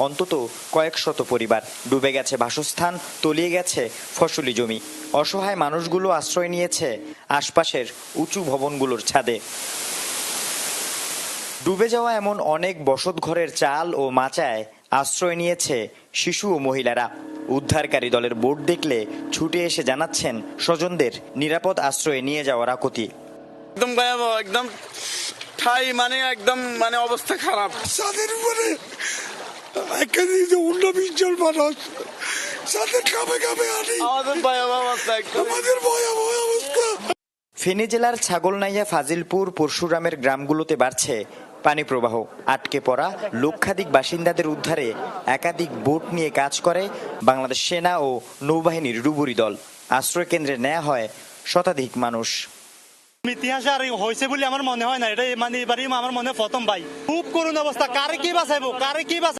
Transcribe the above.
অন্তত কয়েক শত পরিবার, ডুবে গেছে বাসস্থান, তলিয়ে গেছে ফসলি জমি। অসহায় মানুষগুলো আশ্রয় নিয়েছে আশপাশের উঁচু ভবনগুলোর ছাদে। ডুবে যাওয়া এমন অনেক বসতঘরের চাল ও মাচায় আশ্রয় নিয়েছে শিশু ও মহিলারা। উদ্ধারকারী দলের বোট দেখলে ছুটে এসে জানাচ্ছেন স্বজনদের নিরাপদ আশ্রয়ে নিয়ে যাওয়ার আকুতি। একদম ভয়াবহ, একদম ঠাই একদম অবস্থা খারাপ। ছাদের উপরে এখানে 19-20 জন মানুষ ছাদের কামে আনি আমাদের ভয়াবহ অবস্থা, আমাদের ভয়াবহ অবস্থা। ফেনী জেলার ছাগলনাইয়া, ফাজিলপুর, পরশুরামের গ্রামগুলোতে বাড়ছে পানি প্রবাহ। আটকে পড়া লক্ষাধিক বাসিন্দাদের উদ্ধারে একাধিক বোট নিয়ে কাজ করে বাংলাদেশ সেনা ও নৌবাহিনীর ডুবুরি দল। আশ্রয় কেন্দ্রে নেওয়া হয় শতাধিক মানুষ। ইতিহাসে আর হয়েছে বলে আমার মনে হয় না, এটা এবারই আমার মনে প্রথম ভাই। খুব করুণ অবস্থা, কারে কি বাঁচাইবো, কারে কি বাঁচাইবো।